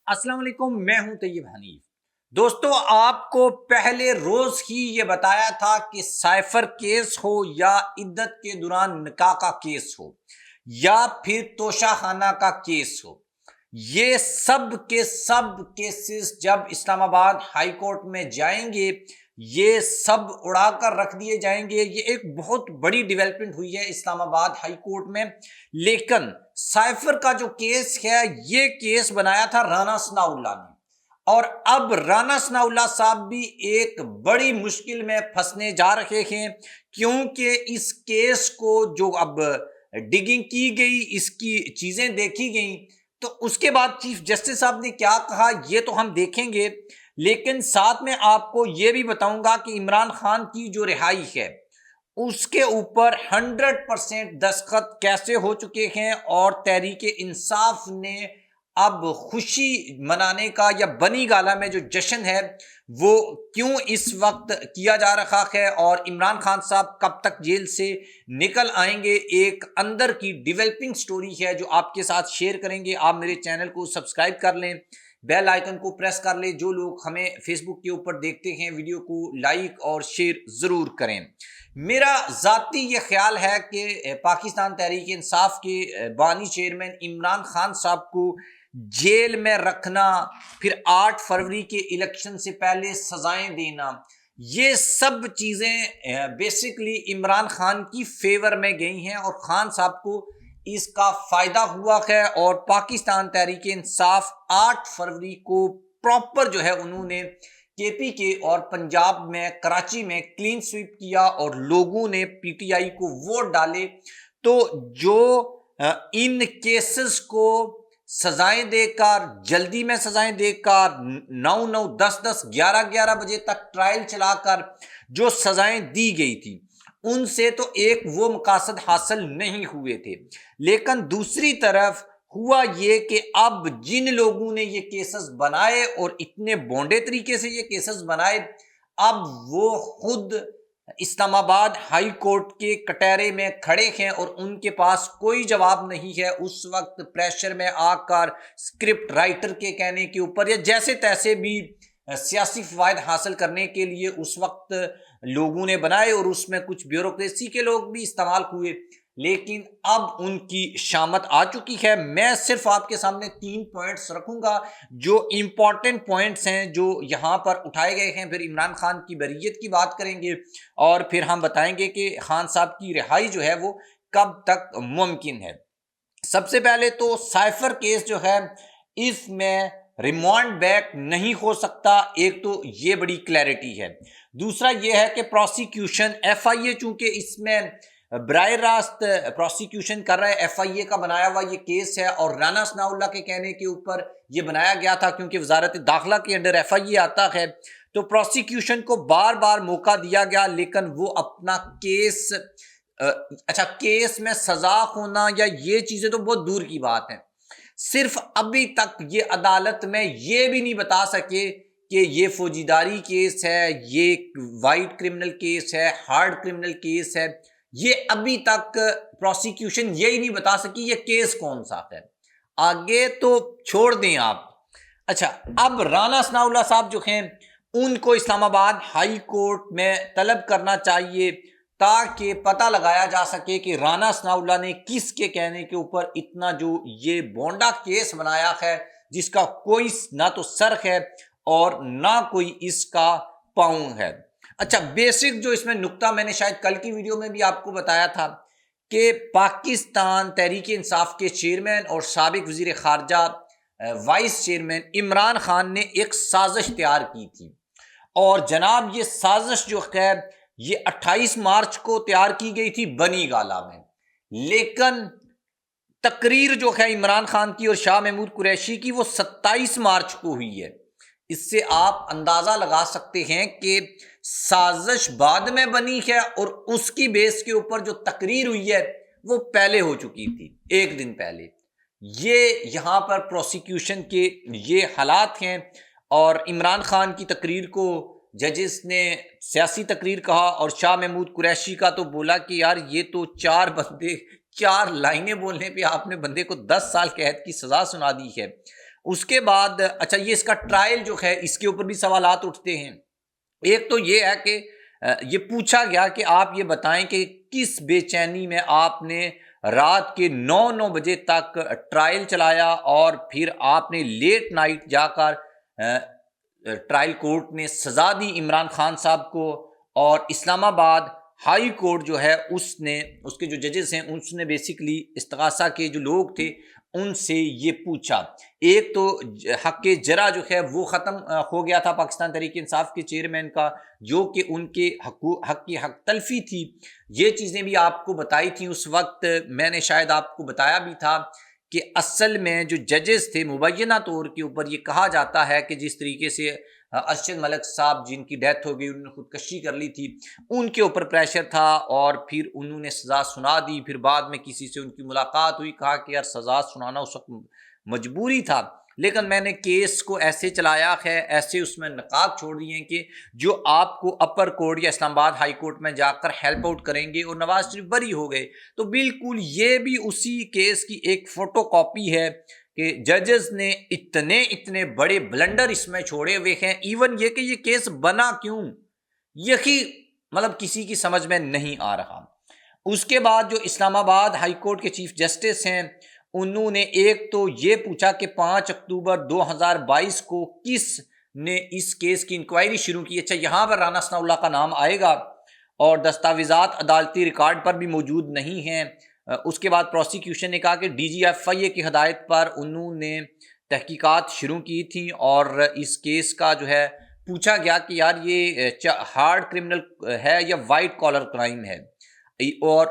السلام علیکم، میں ہوں طیب حنیف۔ دوستو، آپ کو پہلے روز ہی یہ بتایا تھا کہ سائفر کیس ہو یا عدت کے دوران نکاح کا کیس ہو یا پھر توشہ خانہ کا کیس ہو، یہ سب کے سب کیسز جب اسلام آباد ہائی کورٹ میں جائیں گے یہ سب اڑا کر رکھ دیے جائیں گے۔ یہ ایک بہت بڑی ڈیولپمنٹ ہوئی ہے اسلام آباد ہائی کورٹ میں، لیکن سائفر کا جو کیس ہے یہ کیس بنایا تھا رانا ثناء اللہ نے، اور اب رانا ثناء اللہ صاحب بھی ایک بڑی مشکل میں پھنسنے جا رہے ہیں، کیونکہ اس کیس کو جو اب ڈگنگ کی گئی، اس کی چیزیں دیکھی گئیں، تو اس کے بعد چیف جسٹس صاحب نے کیا کہا یہ تو ہم دیکھیں گے، لیکن ساتھ میں آپ کو یہ بھی بتاؤں گا کہ عمران خان کی جو رہائی ہے اس کے اوپر 100% دستخط کیسے ہو چکے ہیں، اور تحریک انصاف نے اب خوشی منانے کا یا بنی گالہ میں جو جشن ہے وہ کیوں اس وقت کیا جا رہا ہے، اور عمران خان صاحب کب تک جیل سے نکل آئیں گے، ایک اندر کی ڈیولپنگ سٹوری ہے جو آپ کے ساتھ شیئر کریں گے۔ آپ میرے چینل کو سبسکرائب کر لیں، بیل آئیکن کو پریس کر لیں، جو لوگ ہمیں فیس بک کے اوپر دیکھتے ہیں ویڈیو کو لائک اور شیئر ضرور کریں۔ میرا ذاتی یہ خیال ہے کہ پاکستان تحریک انصاف کے بانی چیئرمین عمران خان صاحب کو جیل میں رکھنا، پھر 8 فروری کے الیکشن سے پہلے سزائیں دینا، یہ سب چیزیں بیسیکلی عمران خان کی فیور میں گئی ہیں، اور خان صاحب کو اس کا فائدہ ہوا ہے، اور پاکستان تحریک انصاف 8 فروری کو پراپر جو ہے انہوں نے کے پی کے اور پنجاب میں کراچی میں کلین سویپ کیا، اور لوگوں نے پی ٹی آئی کو ووٹ ڈالے، تو جو ان کیسز کو سزائیں دے کر، جلدی میں سزائیں دے کر، 9 10 11 بجے تک ٹرائل چلا کر جو سزائیں دی گئی تھی ان سے تو ایک وہ مقاصد حاصل نہیں ہوئے تھے، لیکن دوسری طرف ہوا یہ کہ اب جن لوگوں نے یہ کیسز بنائے اور اتنے بونڈے طریقے سے یہ کیسز بنائے، اب وہ خود اسلام آباد ہائی کورٹ کے کٹہرے میں کھڑے ہیں اور ان کے پاس کوئی جواب نہیں ہے۔ اس وقت پریشر میں آ کر اسکرپٹ رائٹر کے کہنے کے اوپر یا جیسے تیسے بھی سیاسی فوائد حاصل کرنے کے لیے اس وقت لوگوں نے بنائے، اور اس میں کچھ بیوروکریسی کے لوگ بھی استعمال ہوئے، لیکن اب ان کی شامت آ چکی ہے۔ میں صرف آپ کے سامنے 3 پوائنٹس رکھوں گا جو امپورٹنٹ پوائنٹس ہیں جو یہاں پر اٹھائے گئے ہیں، پھر عمران خان کی بریت کی بات کریں گے، اور پھر ہم بتائیں گے کہ خان صاحب کی رہائی جو ہے وہ کب تک ممکن ہے۔ سب سے پہلے تو سائفر کیس جو ہے اس میں ریمانڈ بیک نہیں ہو سکتا، ایک تو یہ بڑی کلیئرٹی ہے۔ دوسرا یہ ہے کہ پروسیکیوشن ایف آئی اے چونکہ اس میں براہ راست پروسیکیوشن کر رہا ہے، ایف آئی اے کا بنایا ہوا یہ کیس ہے، اور رانا ثناء اللہ کے کہنے کے اوپر یہ بنایا گیا تھا کیونکہ وزارت داخلہ کے انڈر ایف آئی اے آتا ہے، تو پروسیکیوشن کو بار بار موقع دیا گیا، لیکن وہ اپنا کیس کیس میں سزا ہونا یا یہ چیزیں تو بہت دور کی بات ہیں، صرف ابھی تک یہ عدالت میں یہ بھی نہیں بتا سکے کہ یہ فوجیداری کیس ہے، یہ وائٹ کرمنل کیس ہے، ہارڈ کرمنل کیس ہے، یہ ابھی تک پروسیکیوشن یہی نہیں بتا سکی یہ کیس کون سا ہے۔ آگے تو چھوڑ دیں آپ، اب رانا ثناء اللہ صاحب جو ہیں ان کو اسلام آباد ہائی کورٹ میں طلب کرنا چاہیے تاکہ پتہ لگایا جا سکے کہ رانا ثناء اللہ نے کس کے کہنے کے اوپر اتنا جو یہ بونڈا کیس بنایا ہے جس کا کوئی نہ تو سر ہے اور نہ کوئی اس کا پاؤں ہے۔ بیسک جو اس میں نقطہ میں نے شاید کل کی ویڈیو میں بھی آپ کو بتایا تھا کہ پاکستان تحریک انصاف کے چیئرمین اور سابق وزیر خارجہ وائس چیئرمین عمران خان نے ایک سازش تیار کی تھی، اور جناب یہ سازش جو ہے یہ 28 مارچ کو تیار کی گئی تھی بنی گالہ میں، لیکن تقریر جو ہے عمران خان کی اور شاہ محمود قریشی کی وہ 27 مارچ کو ہوئی ہے۔ اس سے آپ اندازہ لگا سکتے ہیں کہ سازش بعد میں بنی ہے، اور اس کی بیس کے اوپر جو تقریر ہوئی ہے وہ پہلے ہو چکی تھی، ایک دن پہلے۔ یہ یہاں پر پروسیکیوشن کے یہ حالات ہیں، اور عمران خان کی تقریر کو ججز نے سیاسی تقریر کہا، اور شاہ محمود قریشی کا تو بولا کہ یار یہ تو 4 لائنیں بولنے پہ آپ نے بندے کو 10 سال قید کی سزا سنا دی ہے۔ اس کے بعد اچھا یہ اس کا ٹرائل جو ہے اس کے اوپر بھی سوالات اٹھتے ہیں. ایک تو یہ ہے کہ یہ پوچھا گیا کہ آپ یہ بتائیں کہ کس بے چینی میں آپ نے رات کے 9 بجے تک ٹرائل چلایا اور پھر آپ نے لیٹ نائٹ جا کر ٹرائل کورٹ نے سزا دی عمران خان صاحب کو، اور اسلام آباد ہائی کورٹ جو ہے اس کے جو ججز ہیں اس نے بیسیکلی استغاثہ کے جو لوگ تھے ان سے یہ پوچھا. ایک تو حق جرا جو ہے وہ ختم ہو گیا تھا پاکستان تحریک انصاف کے چیئرمین کا، جو کہ ان کے حق کی حق تلفی تھی. یہ چیزیں بھی آپ کو بتائی تھیں اس وقت، میں نے شاید آپ کو بتایا بھی تھا کہ اصل میں جو ججز تھے مبینہ طور کے اوپر یہ کہا جاتا ہے کہ جس طریقے سے ارشد ملک صاحب جن کی ڈیتھ ہو گئی، انہوں نے خودکشی کر لی تھی، ان کے اوپر پریشر تھا اور پھر انہوں نے سزا سنا دی. پھر بعد میں کسی سے ان کی ملاقات ہوئی، کہا کہ یار سزا سنانا اس وقت مجبوری تھا، لیکن میں نے کیس کو ایسے چلایا ہے، ایسے اس میں نقاط چھوڑ دیے ہیں کہ جو آپ کو اپر کورٹ یا اسلام آباد ہائی کورٹ میں جا کر ہیلپ آؤٹ کریں گے، اور نواز شریف بری ہو گئے. تو بالکل یہ بھی اسی کیس کی ایک فوٹو کاپی ہے کہ ججز نے اتنے بڑے بلنڈر اس میں چھوڑے ہوئے ہیں. ایون یہ کہ یہ کیس بنا کیوں، یہی مطلب کسی کی سمجھ میں نہیں آ رہا. اس کے بعد جو اسلام آباد ہائی کورٹ کے چیف جسٹس ہیں انہوں نے ایک تو یہ پوچھا کہ 5 اکتوبر 2022 کو کس نے اس کیس کی انکوائری شروع کی. اچھا یہاں پر رانا ثناء اللہ کا نام آئے گا اور دستاویزات عدالتی ریکارڈ پر بھی موجود نہیں ہیں. اس کے بعد پروسیکیوشن نے کہا کہ ڈی جی ایف آئی اے کی ہدایت پر انہوں نے تحقیقات شروع کی تھی، اور اس کیس کا جو ہے پوچھا گیا کہ یار یہ ہارڈ کرمنل ہے یا وائٹ کالر کرائم ہے، اور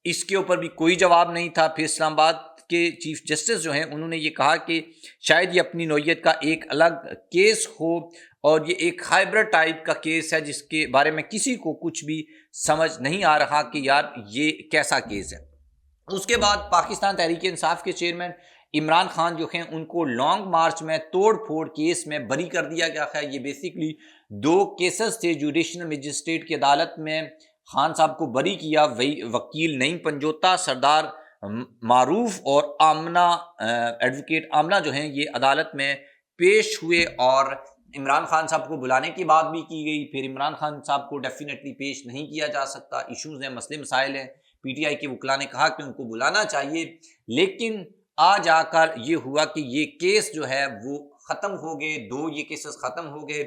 اس کے اوپر بھی کوئی جواب نہیں تھا. پھر اسلام آباد کے چیف جسٹس جو ہیں انہوں نے یہ کہا کہ شاید یہ اپنی نوعیت کا ایک الگ کیس ہو اور یہ ایک ہائبرڈ ٹائپ کا کیس ہے جس کے بارے میں کسی کو کچھ بھی سمجھ نہیں آ رہا کہ یار یہ کیسا کیس ہے. اس کے بعد پاکستان تحریک انصاف کے چیئرمین عمران خان جو ہیں ان کو لانگ مارچ میں توڑ پھوڑ کیس میں بری کر دیا گیا ہے. یہ بیسیکلی 2 کیسز تھے. جوڈیشنل مجسٹریٹ کی عدالت میں خان صاحب کو بری کیا، وکیل نعیم پنجوتا، سردار معروف اور آمنہ ایڈوکیٹ آمنہ جو ہیں یہ عدالت میں پیش ہوئے، اور عمران خان صاحب کو بلانے کی بات بھی کی گئی. پھر عمران خان صاحب کو ڈیفینیٹلی پیش نہیں کیا جا سکتا، ایشوز ہیں، مسئلے مسائل ہیں. پی ٹی آئی کے وکلاء نے کہا کہ ان کو بلانا چاہیے، لیکن آ جا کر یہ ہوا کہ یہ کیس جو ہے وہ ختم ہو گئے. 2 یہ کیسز ختم ہو گئے.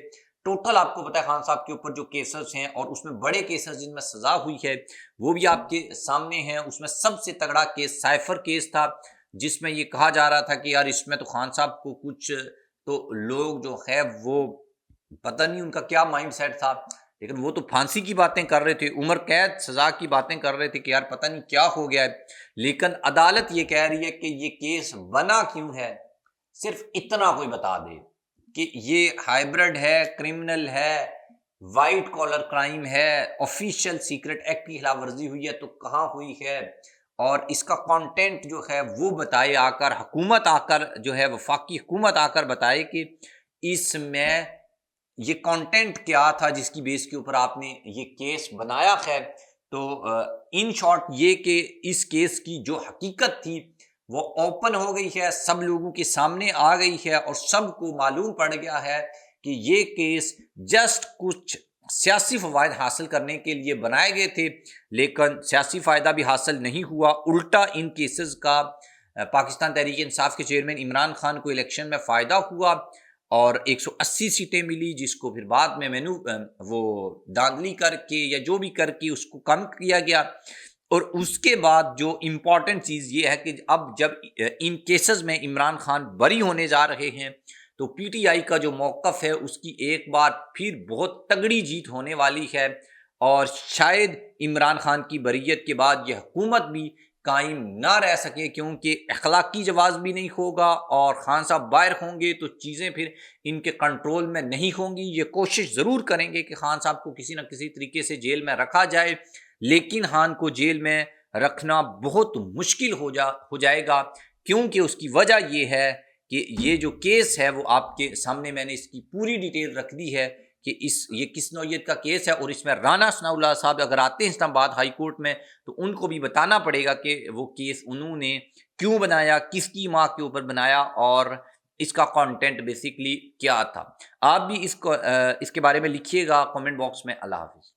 ٹوٹل آپ کو پتہ ہے خان صاحب کے اوپر جو کیسز ہیں، اور اس میں بڑے کیسز جن میں سزا ہوئی ہے وہ بھی آپ کے سامنے ہیں. اس میں سب سے تگڑا کیس سائفر کیس تھا، جس میں یہ کہا جا رہا تھا کہ یار اس میں تو خان صاحب کو کچھ تو لوگ جو ہے وہ پتہ نہیں ان کا کیا مائنڈ سیٹ تھا، لیکن وہ تو پھانسی کی باتیں کر رہے تھے، عمر قید سزا کی باتیں کر رہے تھے کہ یار پتہ نہیں کیا ہو گیا ہے. لیکن عدالت یہ کہہ رہی ہے کہ یہ کیس بنا کیوں ہے، صرف اتنا کوئی بتا دے کہ یہ ہائبرڈ ہے، کرمنل ہے، وائٹ کالر کرائم ہے، آفیشیل سیکرٹ ایکٹ کی خلاف ورزی ہوئی ہے تو کہاں ہوئی ہے، اور اس کا کانٹینٹ جو ہے وہ بتائے آ کر، حکومت آ کر جو ہے وفاقی حکومت آ کر بتائے کہ اس میں یہ کانٹینٹ کیا تھا جس کی بیس کے اوپر آپ نے یہ کیس بنایا ہے. تو ان شارٹ یہ کہ اس کیس کی جو حقیقت تھی وہ اوپن ہو گئی ہے، سب لوگوں کے سامنے آ گئی ہے، اور سب کو معلوم پڑ گیا ہے کہ یہ کیس جسٹ کچھ سیاسی فوائد حاصل کرنے کے لیے بنائے گئے تھے، لیکن سیاسی فائدہ بھی حاصل نہیں ہوا. الٹا ان کیسز کا پاکستان تحریک انصاف کے چیئرمین عمران خان کو الیکشن میں فائدہ ہوا اور 180 سیٹیں ملی، جس کو پھر بعد میں وہ داندلی کر کے یا جو بھی کر کے اس کو کم کیا گیا. اور اس کے بعد جو امپورٹنٹ چیز یہ ہے کہ اب جب ان کیسز میں عمران خان بری ہونے جا رہے ہیں تو پی ٹی آئی کا جو موقف ہے اس کی ایک بار پھر بہت تگڑی جیت ہونے والی ہے، اور شاید عمران خان کی بریت کے بعد یہ حکومت بھی قائم نہ رہ سکے، کیونکہ اخلاقی جواز بھی نہیں ہوگا اور خان صاحب باہر ہوں گے تو چیزیں پھر ان کے کنٹرول میں نہیں ہوں گی. یہ کوشش ضرور کریں گے کہ خان صاحب کو کسی نہ کسی طریقے سے جیل میں رکھا جائے، لیکن خان کو جیل میں رکھنا بہت مشکل ہو جائے گا، کیونکہ اس کی وجہ یہ ہے کہ یہ جو کیس ہے وہ آپ کے سامنے میں نے اس کی پوری ڈیٹیل رکھ دی ہے کہ یہ کس نوعیت کا کیس ہے، اور اس میں رانا ثناء اللہ صاحب اگر آتے ہیں اسلام آباد ہائی کورٹ میں تو ان کو بھی بتانا پڑے گا کہ وہ کیس انہوں نے کیوں بنایا، کس کی ماں کے اوپر بنایا، اور اس کا کانٹینٹ بیسیکلی کیا تھا. آپ بھی اس کے بارے میں لکھیے گا کامنٹ باکس میں. اللہ حافظ.